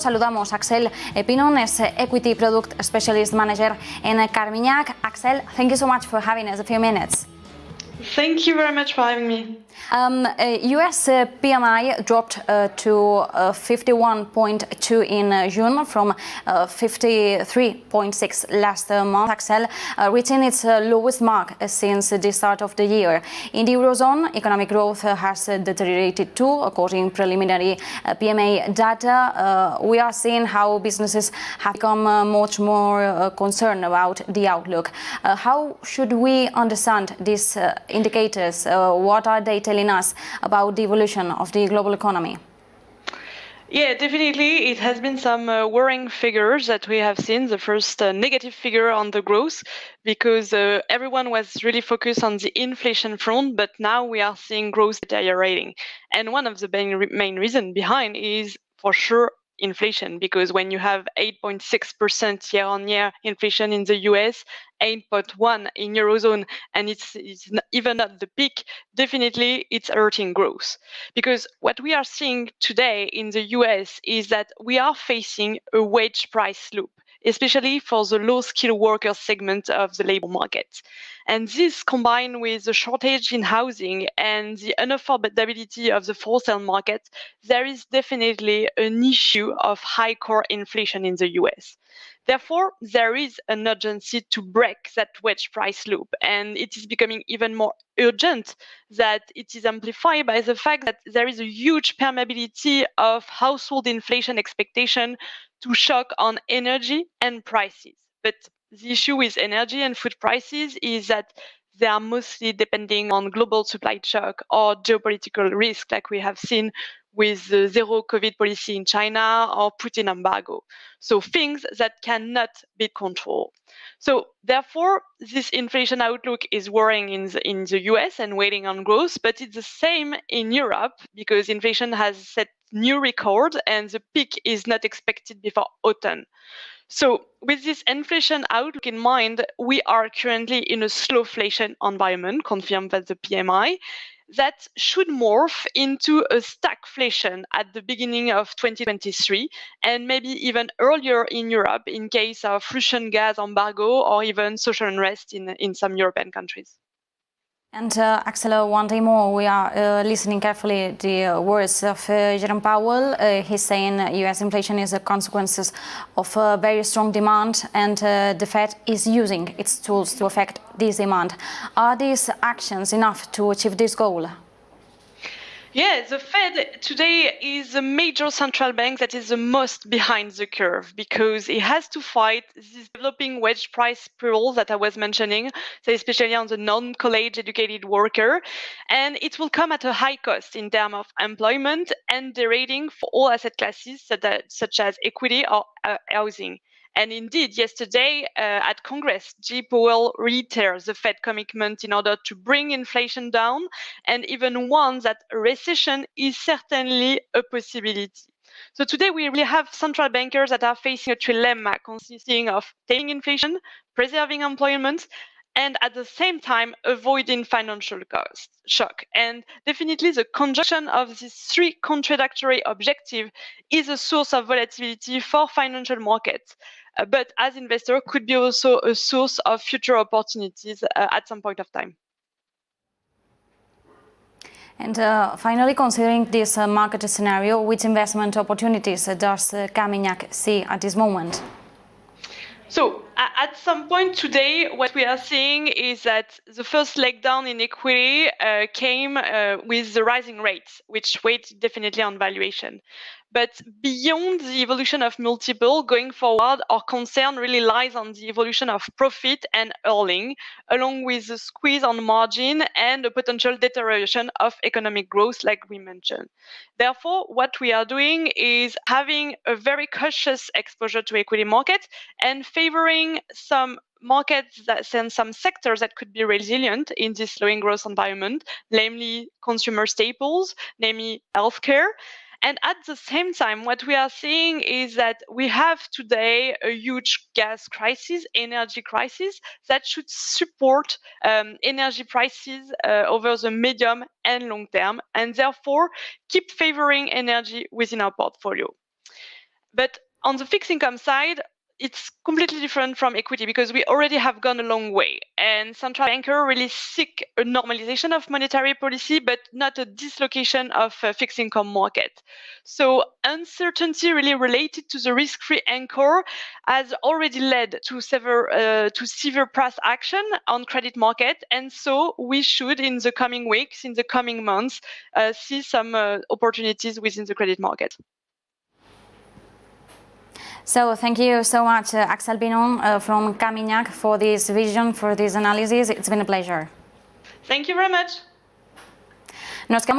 Saludamos a Axelle Pinon, es Equity Product Specialist Manager in Carmignac. Axelle, thank you so much for having us a few minutes. Thank you very much for having me. US PMI dropped to 51.2 in June from 53.6 last month, Axelle, reaching its lowest mark since the start of the year. In the eurozone, economic growth has deteriorated too, according to preliminary PMI data. We are seeing how businesses have become much more concerned about the outlook. How should we understand these indicators? What are they telling us about the evolution of the global economy? Yeah, definitely. It has been some worrying figures that we have seen. The first negative figure on the growth, because everyone was really focused on the inflation front, but now we are seeing growth deteriorating. And one of the main reasons behind is for sure inflation, because when you have 8.6% year-on-year inflation in the US, 8.1 in eurozone, and it's even at the peak, definitely it's hurting growth. Because what we are seeing today in the US is that we are facing a wage price loop, especially for the low-skilled worker segment of the labor market. And this, combined with the shortage in housing and the unaffordability of the wholesale market, there is definitely an issue of high core inflation in the US. Therefore, there is an urgency to break that wage price loop, and it is becoming even more urgent that it is amplified by the fact that there is a huge permeability of household inflation expectation to shock on energy and prices. But the issue with energy and food prices is that they are mostly depending on global supply shock or geopolitical risk, like we have seen with the zero COVID policy in China or Putin embargo. So things that cannot be controlled. So therefore, this inflation outlook is worrying in the US and waiting on growth, but it's the same in Europe because inflation has set new record and the peak is not expected before autumn. So with this inflation outlook in mind, we are currently in a slowflation environment, confirmed by the PMI, that should morph into a stagflation at the beginning of 2023, and maybe even earlier in Europe in case of Russian gas embargo or even social unrest in some European countries. And Axelle, one day more, we are listening carefully the words of Jerome Powell. He's saying US inflation is a consequence of very strong demand, and the Fed is using its tools to affect this demand. Are these actions enough to achieve this goal? Yeah, the Fed today is a major central bank that is the most behind the curve because it has to fight this developing wage price spiral that I was mentioning, so especially on the non-college educated worker. And it will come at a high cost in terms of employment and derating for all asset classes such as equity or housing. And indeed, yesterday at Congress, G. Powell reiterated the Fed commitment in order to bring inflation down and even warned that a recession is certainly a possibility. So today we really have central bankers that are facing a trilema consisting of taming inflation, preserving employment, and at the same time avoiding financial cost shock. And definitely the conjunction of these three contradictory objectives is a source of volatility for financial markets, but as investor could be also a source of future opportunities at some point of time. And finally, considering this market scenario, which investment opportunities does Carmignac see at this moment? So at some point today, what we are seeing is that the first leg down in equity came with the rising rates, which weighed definitely on valuation. But beyond the evolution of multiple going forward, our concern really lies on the evolution of profit and earning, along with the squeeze on margin and the potential deterioration of economic growth, like we mentioned. Therefore, what we are doing is having a very cautious exposure to equity markets and favoring some markets and some sectors that could be resilient in this slowing growth environment, namely consumer staples, namely healthcare. And at the same time, what we are seeing is that we have today a huge gas crisis, energy crisis, that should support energy prices over the medium and long term, and therefore keep favoring energy within our portfolio. But on the fixed income side, it's completely different from equity because we already have gone a long way. And central bankers really seek a normalization of monetary policy, but not a dislocation of fixed income market. So uncertainty really related to the risk-free anchor has already led to severe price action on credit market. And so we should, in the coming weeks, in the coming months, see some opportunities within the credit market. So thank you so much, Axelle Pinon from Carmignac, for this vision, for this analysis. It's been a pleasure. Thank you very much. Nos quedamos